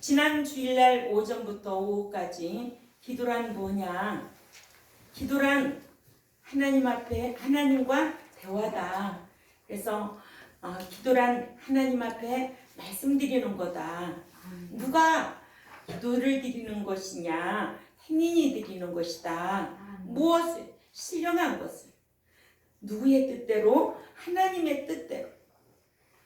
지난 주일날 오전부터 오후까지 기도란 뭐냐? 기도란 하나님 앞에 하나님과 대화다. 그래서 기도란 하나님 앞에 말씀드리는 거다. 누가 기도를 드리는 것이냐? 행인이 드리는 것이다. 무엇을? 신령한 것을. 누구의 뜻대로? 하나님의 뜻대로.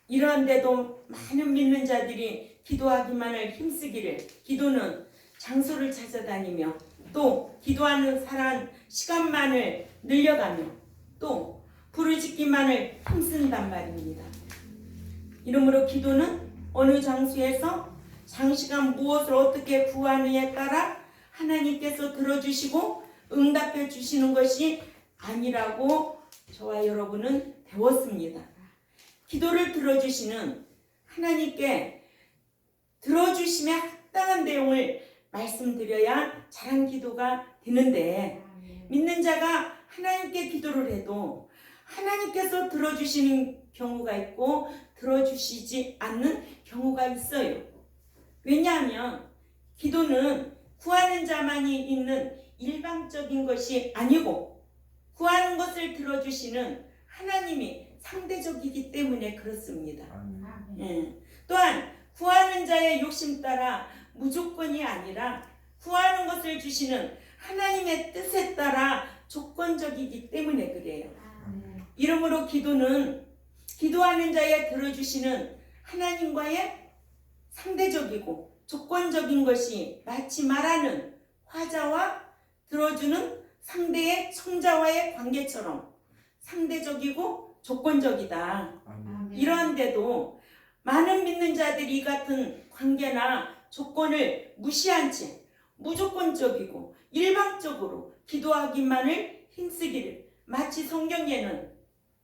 이러한데도 많은 믿는 자들이 기도하기만을 힘쓰기를, 기도는 장소를 찾아다니며 또 기도하는 사람 시간만을 늘려가며 또 부르짖기만을 힘쓴단 말입니다. 이러므로 기도는 어느 장소에서 장시간 무엇을 어떻게 구하느냐에 따라 하나님께서 들어주시고 응답해 주시는 것이 아니라고 저와 여러분은 배웠습니다. 기도를 들어주시는 하나님께 들어주심에 합당한 내용을 말씀드려야 잘한 기도가 되는데, 믿는 자가 하나님께 기도를 해도 하나님께서 들어주시는 경우가 있고 들어주시지 않는 경우가 있어요. 왜냐하면 기도는 구하는 자만이 있는 일방적인 것이 아니고 구하는 것을 들어주시는 하나님이 상대적이기 때문에 그렇습니다. 또한 구하는 자의 욕심 따라 무조건이 아니라 구하는 것을 주시는 하나님의 뜻에 따라 조건적이기 때문에 그래요. 이러므로 기도는 기도하는 자의 들어주시는 하나님과의 상대적이고 조건적인 것이 마치 말하는 화자와 들어주는 상대의 청자와의 관계처럼 상대적이고 조건적이다. 이러한데도 많은 믿는 자들이 이 같은 관계나 조건을 무시한 채 무조건적이고 일방적으로 기도하기만을 힘쓰기를, 마치 성경에는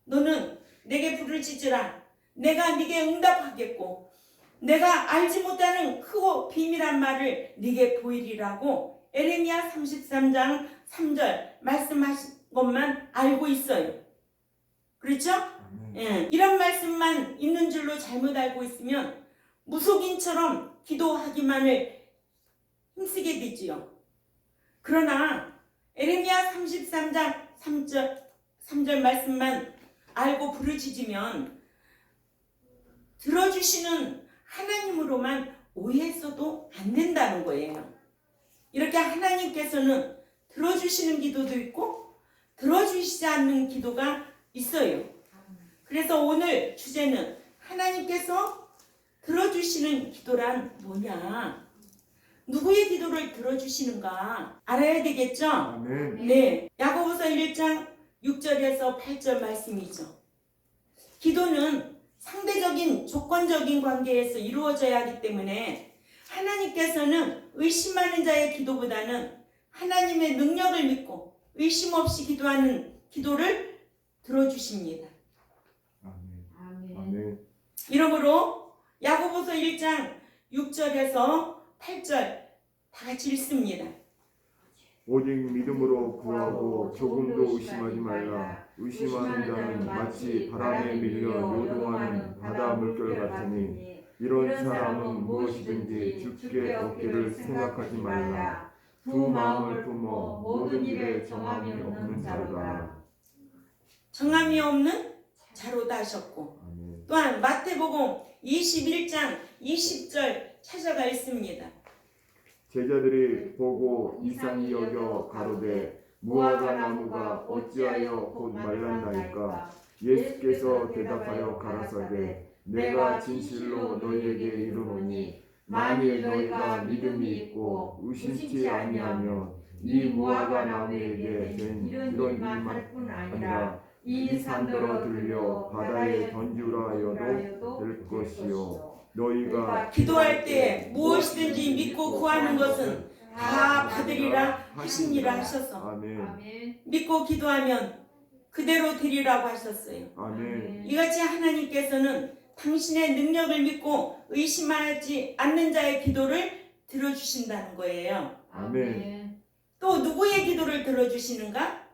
너는 내게 부르짖으라 내가 네게 응답하겠고 내가 알지 못하는 크고 비밀한 말을 네게 보이리라고 에레미야 33장 3절 말씀하신 것만 알고 있어요. 그렇죠? 이런 말씀만 있는 줄로 잘못 알고 있으면 무속인처럼 기도하기만을 힘쓰게 되지요. 그러나 에레미야 33장 3절 말씀만 알고 부르짖으면 들어주시는 하나님으로만 오해해서도 안 된다는 거예요. 이렇게 하나님께서는 들어주시는 기도도 있고 들어주시지 않는 기도가 있어요. 그래서 오늘 주제는 하나님께서 들어주시는 기도란 뭐냐? 누구의 기도를 들어주시는가 알아야 되겠죠? 네, 야고보서 1장 6절에서 8절 말씀이죠. 기도는 상대적인 조건적인 관계에서 이루어져야 하기 때문에 하나님께서는 의심하는 자의 기도보다는 하나님의 능력을 믿고 의심 없이 기도하는 기도를 들어주십니다. 아멘. 이러므로 야고보서 1장 6절에서 8절 다 같이 읽습니다. 오직 믿음으로 구하고 조금도 의심하지 말라. 의심하는 자는 마치 바람에 밀려 요동하는 바다 물결 같으니 이런 사람은 무엇이든지 주께 얻기를 생각하지 말라. 두 마음을 품어 모든 일에 정함이 없는 자로다. 정함이 없는 자로다 하셨고, 또한 마태복음 21장 20절 찾아가 있습니다. 제자들이 보고 이상히 여겨 가로되 무화과 나무가 어찌하여 곧 말랐나이까. 예수께서 대답하여 가라사대 내가 진실로 너희에게 이르노니 만일 너희가 믿음이 있고 의심치 아니하면 이 무화과 나무에게 된 이런 일만 아니라 이 산더러 들려 바다에 던지라 하여도 될 것이요. 너희가 기도할 때 무엇이든지 믿고 구하는 것은 다 받으리라 하시니라 하셔서 아멘. 믿고 기도하면 그대로 드리라고 하셨어요. 아멘. 이같이 하나님께서는 당신의 능력을 믿고 의심하지 않는 자의 기도를 들어주신다는 거예요. 아멘. 또 누구의 기도를 들어주시는가?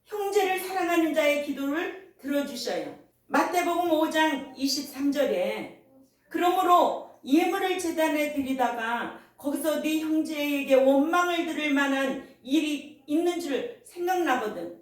형제를 사랑하는 자의 기도를 들어주셔요. 마태복음 5장 23절에 그러므로 예물을 제단에 드리다가 거기서 네 형제에게 원망을 들을 만한 일이 있는 줄 생각나거든.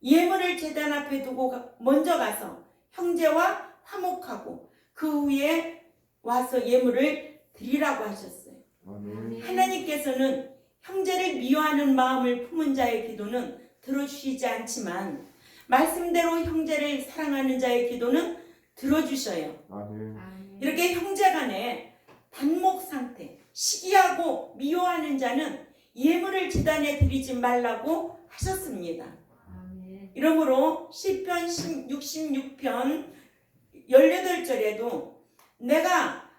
예물을 제단 앞에 두고 먼저 가서 형제와 화목하고 그 후에 와서 예물을 드리라고 하셨어요. 아멘. 하나님께서는 형제를 미워하는 마음을 품은 자의 기도는 들어주시지 않지만 말씀대로 형제를 사랑하는 자의 기도는 들어주셔요. 아멘. 이렇게 형제간에 단목 상태, 시기하고 미워하는 자는 예물을 제단에 드리지 말라고 하셨습니다. 이러므로 시편 66편 18절에도 내가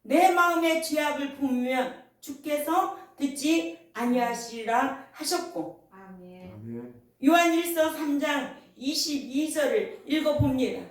내 마음의 죄악을 품으면 주께서 듣지 아니하시리라 하셨고, 아멘. 요한일서 3장 22절을 읽어봅니다.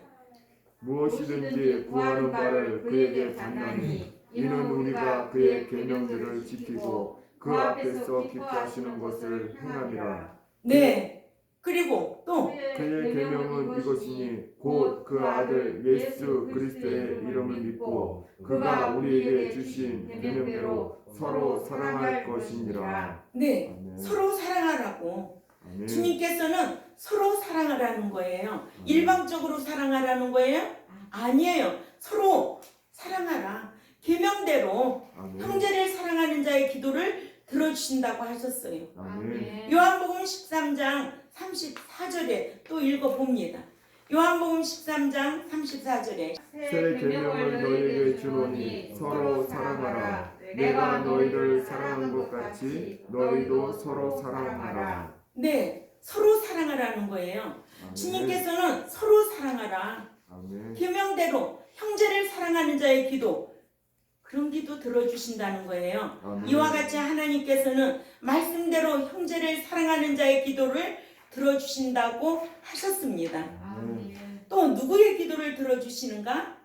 무엇이든지 구하는 바를 그에게 받나니 이는 우리가 그의 계명들을 지키고 그 앞에서 기뻐하시는 것을 행함이라. 네. 그리고 또 그의 계명은 이것이니 곧 그 아들 예수 그리스도의 이름을 믿고 그가 우리에게 주신 계명대로 서로 사랑할 것이니라. 네, 아멘. 서로 사랑하라고. 아멘. 주님께서는 서로 사랑하라는 거예요. 일방적으로 사랑하라는 거예요? 아니에요. 서로 사랑하라. 계명대로 아멘. 형제를 사랑하는 자의 기도를 들어주신다고 하셨어요. 아멘. 요한복음 13장 34절에 또 읽어봅니다. 요한복음 13장 34절에 새 계명을 너희에게 주노니 서로 사랑하라. 내가 너희를 사랑한 것 같이 너희도 서로 사랑하라. 네, 서로 사랑하라는 거예요. 아멘. 주님께서는 서로 사랑하라. 아멘. 계명대로 형제를 사랑하는 자의 기도, 그런 기도 들어주신다는 거예요. 아멘. 이와 같이 하나님께서는 말씀대로 형제를 사랑하는 자의 기도를 들어주신다고 하셨습니다. 아멘. 또 누구의 기도를 들어주시는가?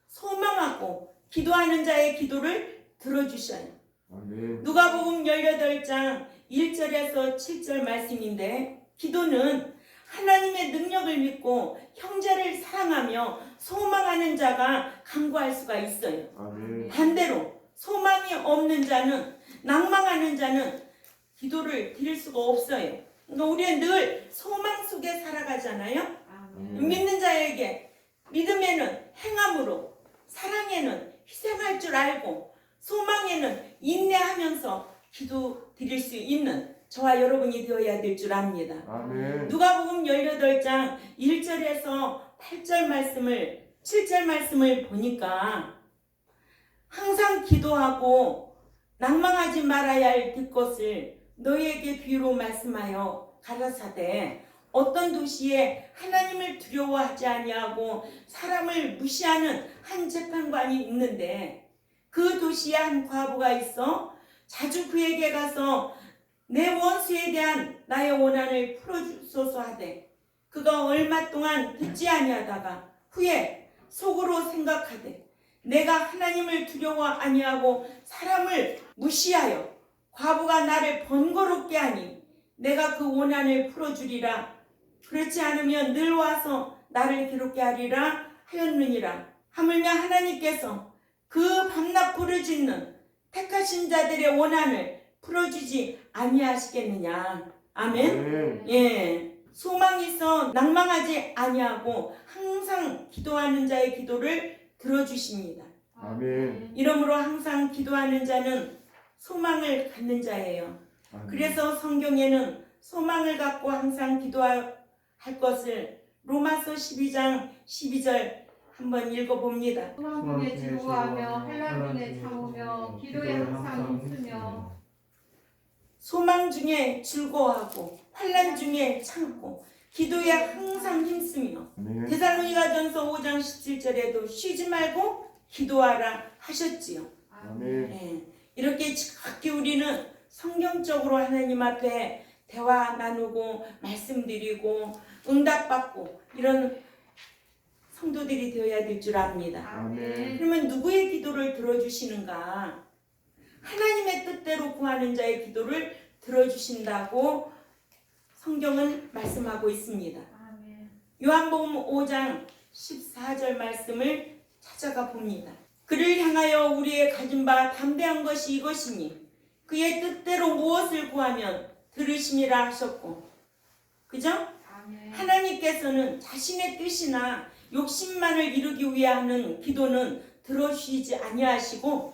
소망하고 기도하는 자의 기도를 들어주셔요. 아멘. 누가복음 18장 1절에서 7절 말씀인데, 기도는 하나님의 능력을 믿고 형제를 사랑하며 소망하는 자가 간구할 수가 있어요. 아멘. 반대로 소망이 없는 자는, 낭망하는 자는 기도를 드릴 수가 없어요. 그러니까 우리는 늘 소망 속에 살아가잖아요. 믿는 자에게 믿음에는 행함으로, 사랑에는 희생할 줄 알고, 소망에는 인내하면서 기도 드릴 수 있는 저와 여러분이 되어야 될 줄 압니다. 아멘. 누가복음 18장 1절에서 7절 말씀을 보니까 항상 기도하고 낭망하지 말아야 할 것을 너희에게 비유로 말씀하여 가라사대, 어떤 도시에 하나님을 두려워하지 아니하고 사람을 무시하는 한 재판관이 있는데, 그 도시에 한 과부가 있어 자주 그에게 가서 내 원수에 대한 나의 원한을 풀어주소서 하되, 그가 얼마 동안 듣지 아니하다가 후에 속으로 생각하되 내가 하나님을 두려워 아니하고 사람을 무시하여 과부가 나를 번거롭게 하니 내가 그 원한을 풀어주리라. 그렇지 않으면 늘 와서 나를 괴롭게 하리라 하였느니라. 하물며 하나님께서 그 밤낮 부르짖는 택하신 자들의 원한을 풀어주지 아니하시겠느냐. 아멘. 아멘. 예, 소망이 있어 낭망하지 아니하고 항상 기도하는 자의 기도를 들어주십니다. 아멘. 이러므로 항상 기도하는 자는 소망을 갖는 자예요. 아멘. 그래서 성경에는 소망을 갖고 항상 기도할 것을 로마서 12장 12절 한번 읽어봅니다. 소망 중에 즐거워하며 환난 중에 참으며 기도에 항상 힘쓰며. 소망 중에 즐거워하고 환난 중에 참고 기도에 항상 힘쓰며. 아멘. 데살로니가전서 5장 17절에도 쉬지 말고 기도하라 하셨지요. 아멘. 예, 이렇게 지극히 우리는 성경적으로 하나님 앞에 대화 나누고 말씀드리고 응답받고 이런 성도들이 되어야 될 줄 압니다. 아멘. 그러면 누구의 기도를 들어주시는가? 하나님의 뜻대로 구하는 자의 기도를 들어주신다고 성경은 말씀하고 있습니다. 요한복음 5장 14절 말씀을 찾아가 봅니다. 그를 향하여 우리의 가진 바 담대한 것이 이것이니 그의 뜻대로 무엇을 구하면 들으심이라 하셨고, 그죠? 아멘. 하나님께서는 자신의 뜻이나 욕심만을 이루기 위해 하는 기도는 들어주시지 아니하시고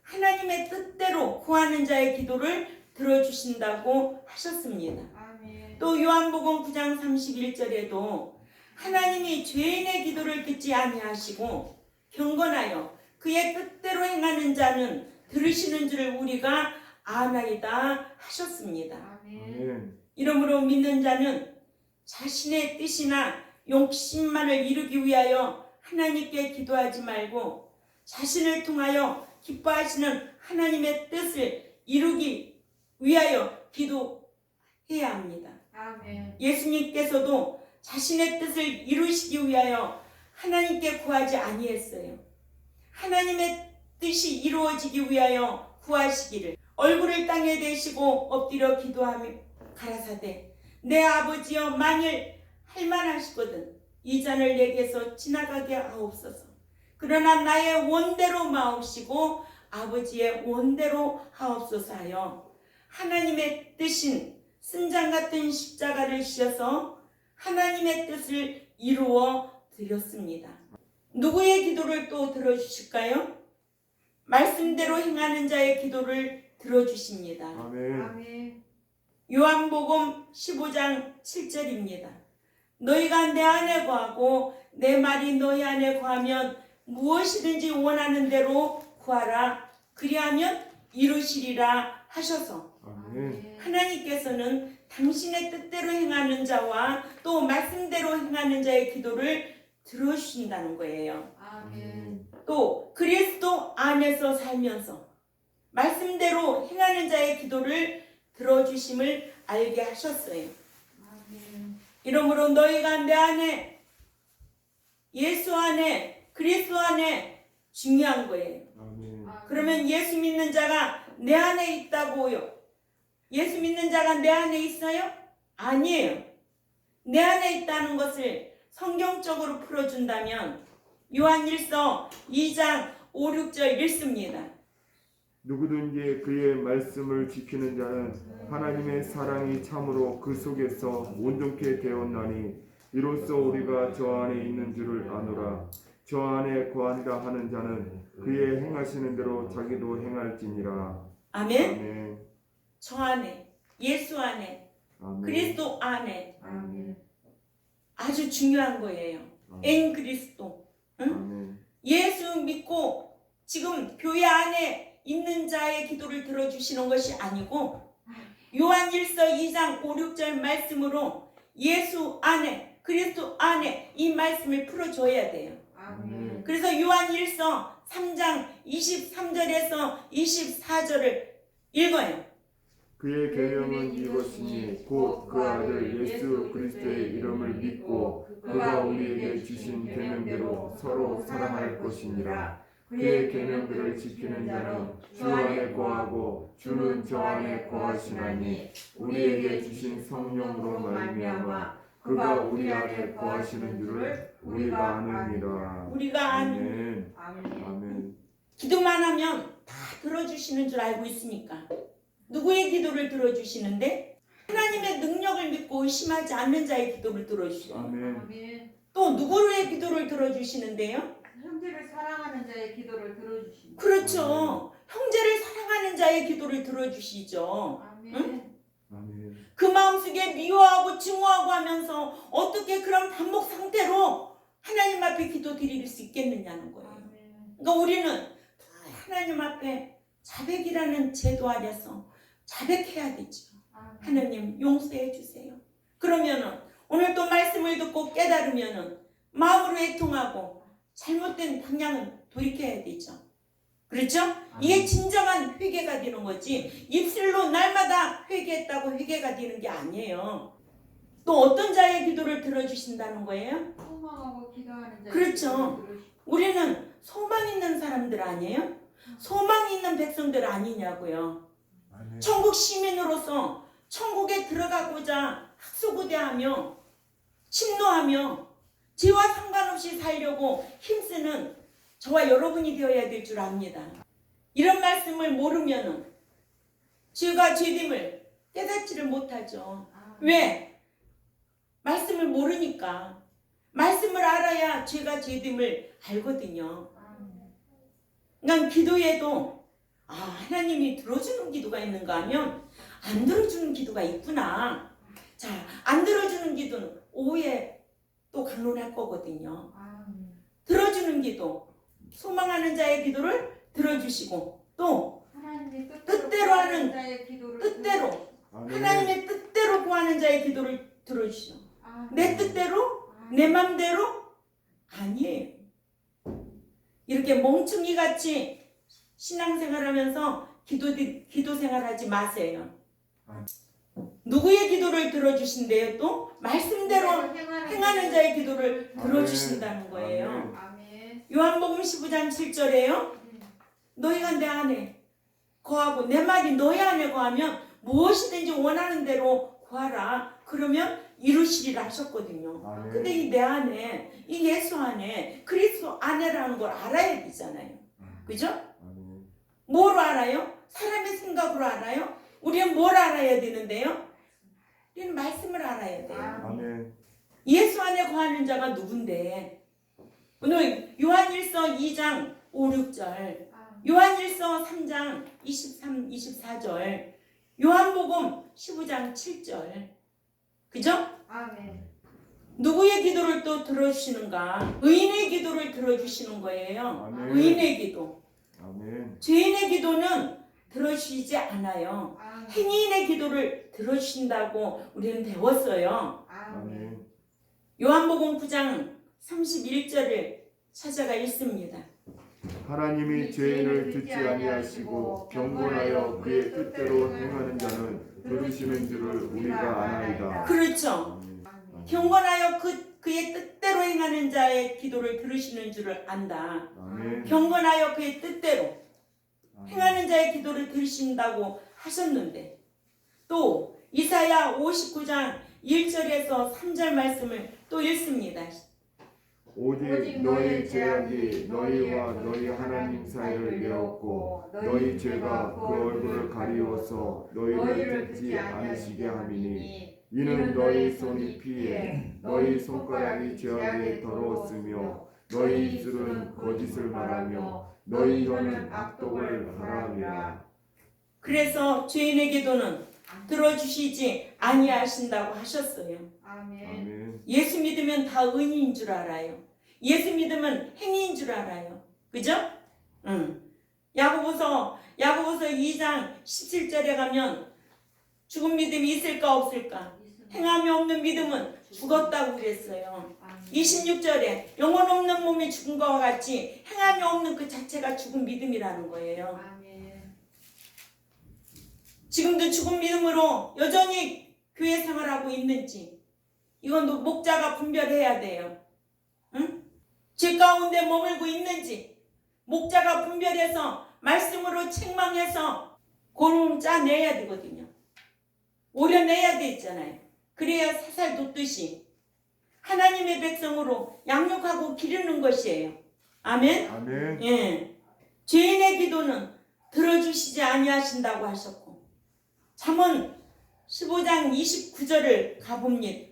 하나님의 뜻대로 구하는 자의 기도를 들어주신다고 하셨습니다. 아멘. 또 요한복음 9장 31절에도 하나님이 죄인의 기도를 듣지 아니하시고 경건하여 그의 뜻대로 행하는 자는 들으시는 줄을 우리가 아나이다 하셨습니다. 아멘. 아멘. 이러므로 믿는 자는 자신의 뜻이나 욕심만을 이루기 위하여 하나님께 기도하지 말고 자신을 통하여 기뻐하시는 하나님의 뜻을 이루기 위하여 기도해야 합니다. 아멘. 예수님께서도 자신의 뜻을 이루시기 위하여 하나님께 구하지 아니했어요. 하나님의 뜻이 이루어지기 위하여 구하시기를 얼굴을 땅에 대시고 엎드려 기도하며 가라사대 내 아버지여 만일 할만하시거든 이 잔을 내게서 지나가게 하옵소서. 그러나 나의 원대로 마옵시고 아버지의 원대로 하옵소서 하여 하나님의 뜻인 승장 같은 십자가를 지어서 하나님의 뜻을 이루어 드렸습니다. 누구의 기도를 또 들어주실까요? 말씀대로 행하는 자의 기도를 들어주십니다. 아멘. 아멘. 요한복음 15장 7절입니다. 너희가 내 안에 거하고 내 말이 너희 안에 거하면 무엇이든지 원하는 대로 구하라. 그리하면 이루시리라 하셔서 아멘. 하나님께서는 당신의 뜻대로 행하는 자와 또 말씀대로 행하는 자의 기도를 들어주신다는 거예요. 아멘. 또 그리스도 안에서 살면서 말씀대로 행하는 자의 기도를 들어주심을 알게 하셨어요. 아멘. 이러므로 너희가 내 안에 예수 안에 그리스도 안에 중요한 거예요. 아멘. 그러면 예수 믿는 자가 내 안에 있다고요? 예수 믿는 자가 내 안에 있어요? 아니에요. 내 안에 있다는 것을 성경적으로 풀어준다면 요한일서 2장 5, 6절 읽습니다. 누구든지 그의 말씀을 지키는 자는 하나님의 사랑이 참으로 그 속에서 온전케 되었나니 이로써 우리가 저 안에 있는 줄을 아노라. 저 안에 거한다 하는 자는 그의 행하시는 대로 자기도 행할지니라. 아멘. 아멘. 저 안에 예수 안에 아멘. 그리스도 안에 아멘. 아주 중요한 거예요. 엔 그리스도. 응? 아멘. 예수 믿고 지금 교회 안에 있는 자의 기도를 들어주시는 것이 아니고 요한일서 2장 5, 6절 말씀으로 예수 안에 그리스도 안에 이 말씀을 풀어줘야 돼요. 아멘. 그래서 요한일서 3장 23절에서 24절을 읽어요. 그의 계명은 이것이니 곧 그 아들 예수 그리스도의 이름을 믿고 그가 우리에게 주신 계명대로 서로 사랑할 것이니라. 그의 계명들을 지키는 자는 주 안에 거하고 주는 저 안에 거하시나니 우리에게 주신 성령으로 말미암아 그가 우리 안에 거하시는 줄을 우리가 아느니라. 우리가 아는 아멘. 아멘. 아멘. 기도만 하면 다 들어주시는 줄 알고 있습니까? 누구의 기도를 들어주시는데? 하나님의 능력을 믿고 의심하지 않는 자의 기도를 들어주셔요. 아멘. 아멘. 또 누구의 기도를 들어주시는데요? 형제를 사랑하는 자의 기도를 들어주십니다. 그렇죠. 형제를 사랑하는 자의 기도를 들어주시죠. 아멘. 아멘. 그 마음속에 미워하고 증오하고 하면서 어떻게 그런 반복 상태로 하나님 앞에 기도 드릴 수 있겠느냐는 거예요. 아멘. 그러니까 우리는 하나님 앞에 자백이라는 제도 아래서 자백해야 되죠. 아멘. 하나님 용서해 주세요. 그러면은 오늘 또 말씀을 듣고 깨달으면은 마음으로 애통하고 잘못된 방향은 돌이켜야 되죠. 그렇죠? 이게 진정한 회개가 되는 거지 입술로 날마다 회개했다고 회개가 되는 게 아니에요. 또 어떤 자의 기도를 들어주신다는 거예요? 소망하고 기도하는 자의 그렇죠. 기도를 들어주십니다. 우리는 소망 있는 사람들 아니에요? 소망 있는 백성들 아니냐고요. 아멘. 천국 시민으로서 천국에 들어가고자 학수고대하며 침노하며 죄와 상관없이 살려고 힘쓰는 저와 여러분이 되어야 될 줄 압니다. 이런 말씀을 모르면은 죄가 죄됨을 깨닫지를 못하죠. 왜? 말씀을 모르니까. 말씀을 알아야 죄가 죄됨을 알거든요. 그러니까 기도에도 하나님이 들어주는 기도가 있는가 하면 안 들어주는 기도가 있구나. 자, 안 들어주는 기도는 오후에 또 강론할 거거든요. 들어주는 기도, 소망하는 자의 기도를 들어주시고 또 뜻대로 하는 뜻대로 하나님의 뜻대로 구하는 자의 기도를 들어주시죠. 내 뜻대로 내 맘대로 아니에요. 이렇게 멍충이 같이 신앙생활하면서 기도 생활하지 마세요. 누구의 기도를 들어주신대요? 또 말씀대로 행하는 자의 기도를 들어주신다는 거예요. 요한복음 15장 7절에요. 너희가 내 안에 거하고 내 말이 너희 안에 거하면 무엇이든지 원하는 대로 구하라. 그러면 이루시리라 하셨거든요. 근데 이 내 안에, 이 예수 안에, 그리스도 안에라는 걸 알아야 되잖아요. 그죠? 뭘 알아요? 사람의 생각으로 알아요? 우리는 뭘 알아야 되는데요? 우리는 말씀을 알아야 돼요. 예수 안에 거하는 자가 누군데? 오늘 요한일서 2장 5, 6절, 요한일서 3장 23, 24절, 요한복음 15장 7절. 그죠? 누구의 기도를 또 들어주시는가? 의인의 기도를 들어주시는 거예요. 의인의 기도. 죄인의 기도는 들어주시지 않아요. 행인의 기도를 들어주신다고 우리는 배웠어요. 요한복음 9장 31절을 찾아가 읽습니다. 하나님이 죄인을 듣지 아니하시고 경건하여 그의 뜻대로 행하는 자는 들으시는 줄을 우리가 아나이다. 그렇죠. 경건하여 그의 뜻대로 행하는 자의 기도를 들으시는 줄을 안다. 경건하여 그의 뜻대로 행하는 자의 기도를 들으신다고 하셨는데 또 이사야 59장 1절에서 3절 말씀을 또 읽습니다. 오직 너희 죄악이 너희와 너희 하나님 사이를 메웠고 너희 죄가 그 얼굴을 가리워서 너희를 듣지 않으시게 함이니 이는 너희 손이 피해 너희 손가락이 죄악에 더러웠으며 너희 입술은 거짓을 말하며 너희 혀는 악독을 바라함이라. 그래서 죄인의 기도는 들어주시지 아니하신다고 하셨어요. 예수 믿으면 다 의인인 줄 알아요. 예수 믿으면 행위인 줄 알아요. 그죠? 야고보서 2장 17절에 가면 죽은 믿음이 있을까 없을까? 행함이 없는 믿음은 죽었다고 그랬어요. 26절에 영혼 없는 몸이 죽은 것과 같이 행함이 없는 그 자체가 죽은 믿음이라는 거예요. 지금도 죽은 믿음으로 여전히 교회 생활하고 있는지 이건 목자가 분별해야 돼요. 죄 가운데 머물고 있는지 목자가 분별해서 말씀으로 책망해서 고름 짜내야 되거든요. 오려내야 되잖아요. 그래야 살살 돋듯이 하나님의 백성으로 양육하고 기르는 것이에요. 아멘? 예. 죄인의 기도는 들어주시지 아니하신다고 하셨고 잠언 15장 29절을 가봅니다.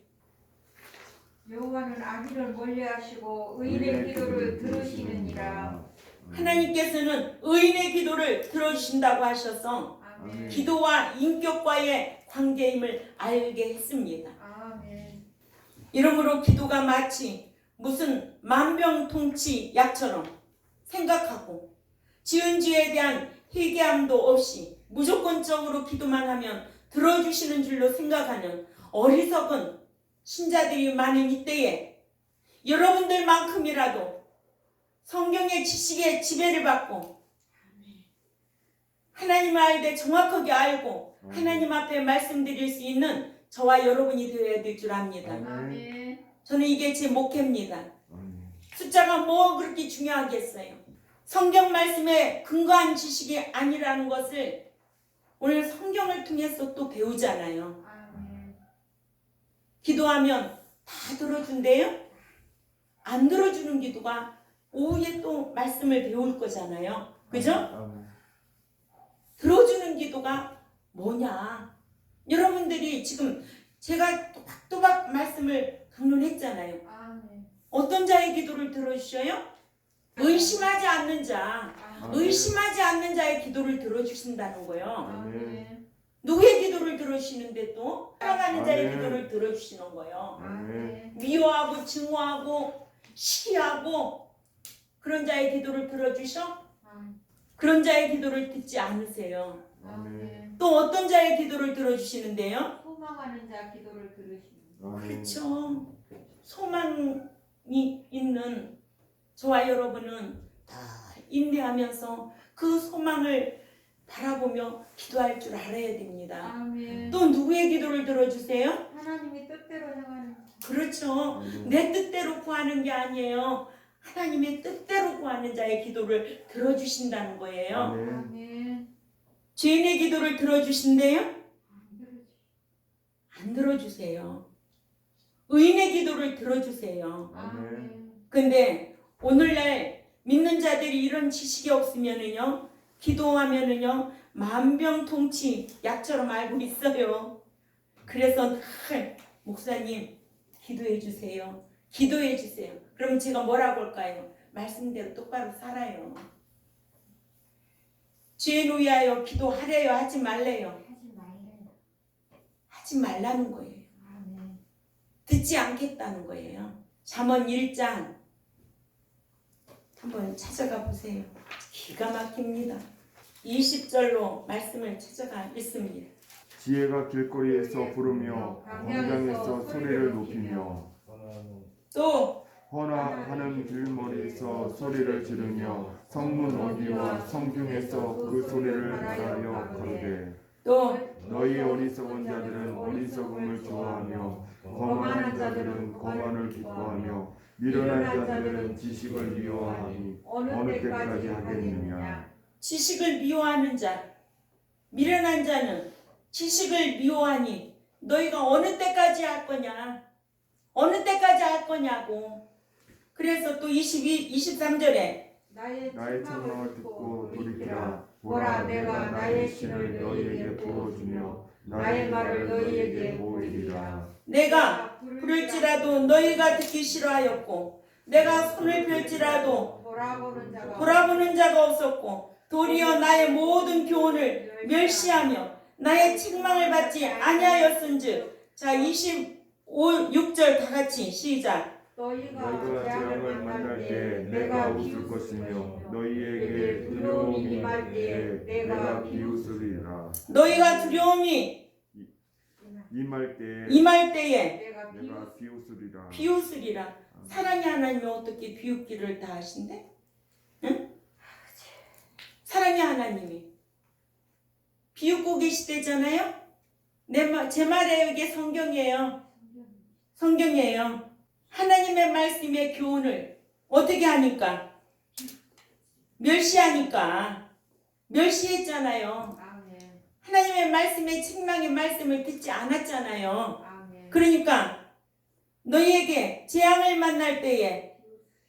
여호와는 악인을 멀리하시고 의인의 기도를 들으시느니라. 하나님께서는 의인의 기도를 들어주신다고 하셔서 기도와 인격과의 관계임을 알게 했습니다. 이러므로 기도가 마치 무슨 만병통치 약처럼 생각하고 지은 죄에 대한 회개함도 없이 무조건적으로 기도만 하면 들어주시는 줄로 생각하는 어리석은 신자들이 많은 이때에 여러분들만큼이라도 성경의 지식에 지배를 받고 하나님을 알되 정확하게 알고 하나님 앞에 말씀드릴 수 있는 저와 여러분이 되어야 될 줄 압니다. 저는 이게 제 목회입니다. 숫자가 뭐 그렇게 중요하겠어요. 성경 말씀에 근거한 지식이 아니라는 것을 오늘 성경을 통해서 또 배우잖아요. 기도하면 다 들어준대요? 안 들어주는 기도가 오후에 또 말씀을 배울 거잖아요. 그죠? 아멘. 들어주는 기도가 뭐냐? 여러분들이 지금 제가 또박또박 말씀을 강론했잖아요. 아멘. 어떤 자의 기도를 들어주셔요? 의심하지 않는 자. 의심하지 않는 자의 기도를 들어주신다는 거예요. 아멘. 누구의 기도를 들어주시는데 또? 사랑하는 자의 아멘. 기도를 들어주시는 거예요. 아멘. 미워하고 증오하고 시기하고 그런 자의 기도를 들어주셔? 그런 자의 기도를 듣지 않으세요. 아멘. 또 어떤 자의 기도를 들어주시는데요? 소망하는 자 기도를 들으시는. 아멘. 그렇죠. 소망이 있는 저와 여러분은 다 인내하면서 그 소망을 바라보며 기도할 줄 알아야 됩니다. 아멘. 또 누구의 기도를 들어주세요? 하나님의 뜻대로 행하는. 그렇죠. 아멘. 내 뜻대로 구하는 게 아니에요. 하나님의 뜻대로 구하는 자의 기도를 들어주신다는 거예요. 아멘. 아멘. 죄인의 기도를 들어주신대요? 안 들으시- 안 들어주세요. 의인의 기도를 들어주세요. 아멘. 근데 오늘날 믿는 자들이 이런 지식이 없으면은요, 기도하면은요, 만병통치 약처럼 알고 있어요. 그래서 늘 목사님 기도해 주세요. 기도해 주세요. 그럼 제가 뭐라고 할까요? 말씀대로 똑바로 살아요. 죄인 위하여 기도하래요? 하지 말래요? 하지 말래요. 하지 말라는 거예요. 아멘. 듣지 않겠다는 거예요. 잠언 1장 한번 찾아가 보세요. 기가 막힙니다. 20절로 말씀을 찾아가 있습니다. 지혜가 길거리에서 부르며 광장에서 소리를 높이며 또 헌화하는 길머리에서 소리를 지르며 성문 어귀와 성중에서 그 소리를 말하여 가로되 또 너희 어리석은 자들은 어리석음을 좋아하며 거만한 자들은 거만을 기뻐하며 미련한 자들은 지식을 미워하니 어느 때까지 하겠느냐. 지식을 미워하는 자, 미련한 자는 지식을 미워하니 너희가 어느 때까지 할 거냐? 어느 때까지 할 거냐고. 그래서 또 23절에 나의 책망을 듣고 돌이키라. 보라 내가 나의 신을 너희에게 부어주며 나의 말을 너희에게 보이리라. 내가 부를지라도 너희가 듣기 싫어하였고 내가 손을 펼지라도 돌아보는 자가 없었고 도리어 나의 모든 교훈을 멸시하며 나의 책망을 받지 아니하였은즉. 자 26절 다 같이 시작. 너희가 재앙을 만날 때 내가 웃을 것이며 너희에게 두려움이 임할 때 내가 비웃으리라. 너희가 두려움이 임할 때에 내가 비웃으리라. 비웃으리라. 사랑의 하나님이 어떻게 비웃기를 다 하신대? 응? 사랑의 하나님이 비웃고 계시대잖아요. 제 말에 이게 성경이에요. 성경이에요. 하나님의 말씀의 교훈을 어떻게 하니까? 멸시하니까. 멸시했잖아요. 아멘. 하나님의 말씀에 책망의 말씀을 듣지 않았잖아요. 아멘. 그러니까 너희에게 재앙을 만날 때에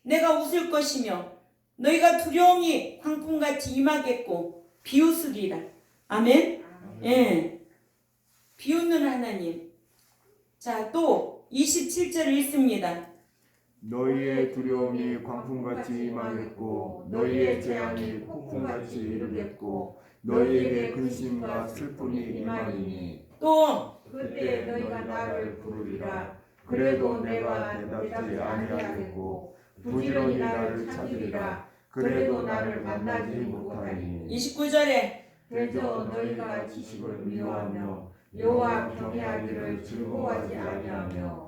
내가 웃을 것이며 너희가 두려움이 광풍같이 임하겠고 비웃으리라. 아멘. 예. 비웃는 하나님. 자, 또 27절을 읽습니다. 너희의 두려움이 광풍같이 임하겠고 너희의 재앙이 폭풍같이 이르겠고 너희에게 근심과 슬픔이 임하리니 또 그때 너희가 나를 부르리라. 그래도 내가 대답지 아니하겠고 부지런히 나를 찾으리라. 그래도 나를 만나지 못하리니 29절에 대저 너희가 지식을 미워하며 여호와 경외하기를 즐거워하지 아니하며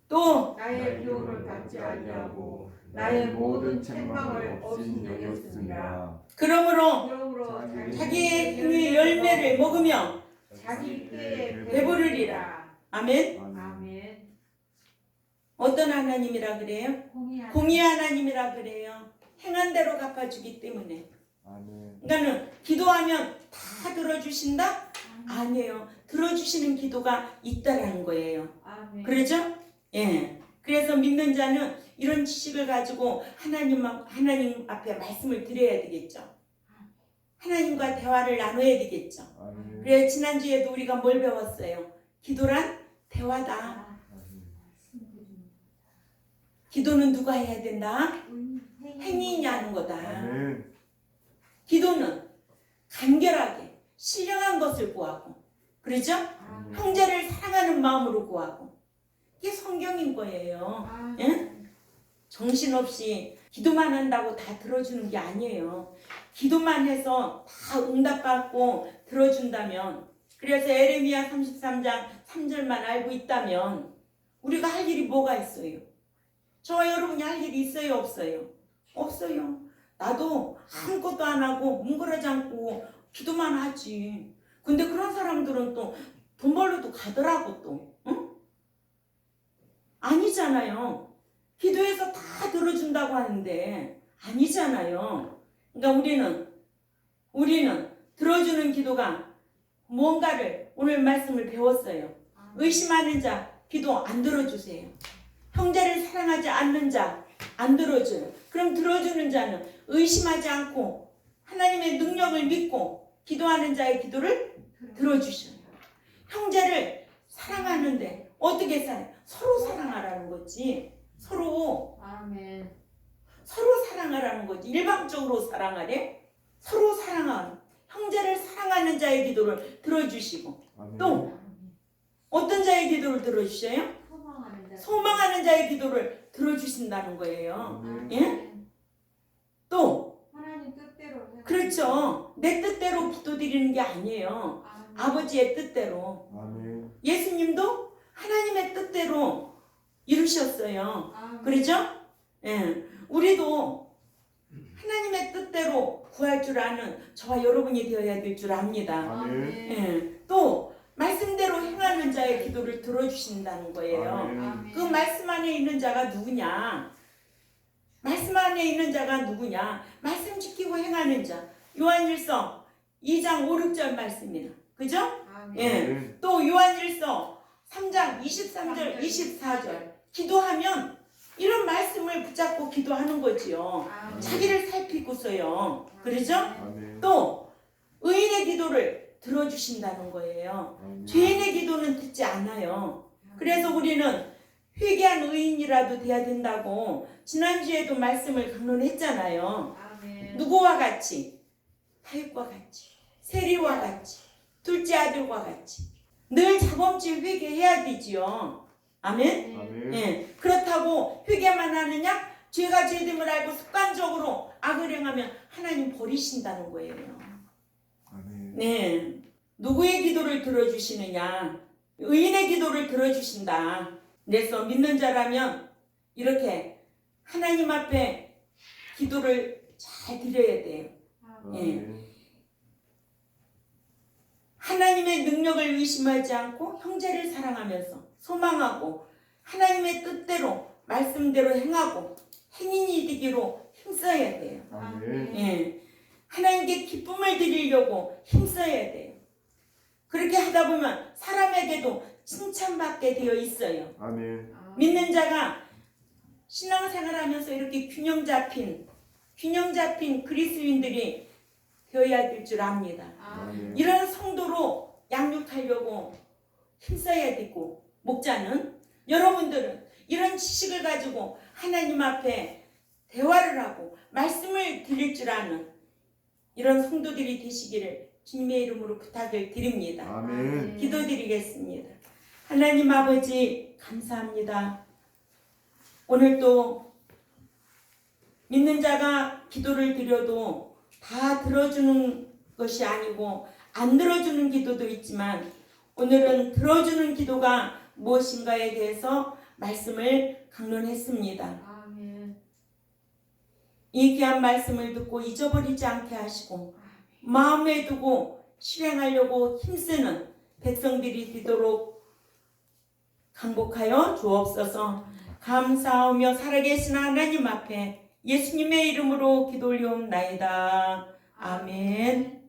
또 나의 교훈을 받지 아니하고 나의 모든 책망을 없인 여겼습니다. 그러므로 그러므로 자기의 행위의 열매를 먹으며 자기 꾀에 배부르리라. 아멘. 아멘. 어떤 하나님이라 그래요? 공의 하나님이라 그래요. 행한 대로 갚아주기 때문에. 아멘. 그러니까는 기도하면 다 들어주신다? 아니에요. 들어주시는 기도가 있다라는 거예요. 아멘. 그러죠? 예. 그래서 믿는 자는 이런 지식을 가지고 하나님 앞에 말씀을 드려야 되겠죠. 하나님과 대화를 나눠야 되겠죠. 아멘. 그래 지난주에도 우리가 뭘 배웠어요? 기도란 대화다. 기도는 누가 해야 된다? 행인이 하는 거다. 아멘. 기도는 간결하게 신령한 것을 구하고, 그러죠? 형제를 사랑하는 마음으로 구하고, 이게 성경인 거예요. 예? 정신없이 기도만 한다고 다 들어주는 게 아니에요. 기도만 해서 다 응답받고 들어준다면, 그래서 에레미야 33장 3절만 알고 있다면 우리가 할 일이 뭐가 있어요? 저와 여러분이 할 일이 있어요, 없어요? 없어요. 나도 아무것도 안 하고 뭉그러지 않고 기도만 하지. 근데 그런 사람들은 또 돈 벌러도 가더라고 또. 응? 아니잖아요. 기도해서 다 들어준다고 하는데 아니잖아요. 그러니까 우리는 들어주는 기도가 뭔가를 오늘 말씀을 배웠어요. 의심하는 자 기도 안 들어주세요. 형제를 사랑하지 않는 자 안 들어줘요. 그럼 들어주는 자는 의심하지 않고 하나님의 능력을 믿고 기도하는 자의 기도를 들어주셔요. 형제를 사랑하는데 어떻게 살아요? 서로 사랑하라는 거지. 서로 사랑하라는 거지. 일방적으로 사랑하래? 서로 사랑하는, 형제를 사랑하는 자의 기도를 들어주시고, 아멘. 또 어떤 자의 기도를 들어주셔요? 소망하는 자의 기도를 들어주신다는 거예요. 아멘. 예? 또 하나님 뜻대로 그렇죠. 내 뜻대로 기도드리는 게 아니에요. 아버지의 뜻대로. 아멘. 예수님도 하나님의 뜻대로 이루셨어요. 그렇죠? 예. 우리도 하나님의 뜻대로 구할 줄 아는 저와 여러분이 되어야 될 줄 압니다. 아멘. 예. 또 말씀대로 행하는 자의 기도를 들어주신다는 거예요. 아멘. 그 말씀 안에 있는 자가 누구냐? 말씀 안에 있는 자가 누구냐? 말씀 지키고 행하는 자. 요한일서 2장 5, 6절 말씀이나. 그죠? 예. 또 요한일서 3장 23절, 24절. 기도하면 이런 말씀을 붙잡고 기도하는 거지요. 자기를 살피고서요. 그러죠? 아멘. 또 의인의 기도를 들어주신다는 거예요. 아멘. 죄인의 기도는 듣지 않아요. 그래서 우리는 회개한 의인이라도 돼야 된다고 지난주에도 말씀을 강론했잖아요. 누구와 같이? 다윗과 같이, 세리와 같이, 둘째 아들과 같이 늘 자범죄 회개해야 되지요. 아멘? 아멘. 예. 그렇다고 회개만 하느냐? 죄가 죄됨을 알고 습관적으로 악을 행하면 하나님 버리신다는 거예요. 아멘. 네. 누구의 기도를 들어주시느냐? 의인의 기도를 들어주신다. 그래서 믿는 자라면 이렇게 하나님 앞에 기도를 잘 드려야 돼요. 아멘. 하나님의 능력을 의심하지 않고 형제를 사랑하면서 소망하고 하나님의 뜻대로 말씀대로 행하고 행인이 되기로 힘써야 돼요. 아멘. 예. 하나님께 기쁨을 드리려고 힘써야 돼요. 그렇게 하다 보면 사람에게도 칭찬받게 되어 있어요. 아멘. 믿는 자가 신앙생활하면서 이렇게 균형 잡힌 그리스도인들이 되어야 될 줄 압니다. 아멘. 이런 성도로 양육하려고 힘써야 되고, 목자는 여러분들은 이런 지식을 가지고 하나님 앞에 대화를 하고 말씀을 드릴 줄 아는 이런 성도들이 되시기를 주님의 이름으로 부탁을 드립니다. 아멘. 기도드리겠습니다. 하나님 아버지 감사합니다. 오늘도 믿는 자가 기도를 드려도 다 들어주는 것이 아니고 안 들어주는 기도도 있지만 오늘은 들어주는 기도가 무엇인가에 대해서 말씀을 강론했습니다. 이 귀한 말씀을 듣고 잊어버리지 않게 하시고 마음에 두고 실행하려고 힘쓰는 백성들이 되도록 강복하여 주옵소서. 감사하며 살아계신 하나님 앞에 예수님의 이름으로 기도 올리옵나이다. 아멘.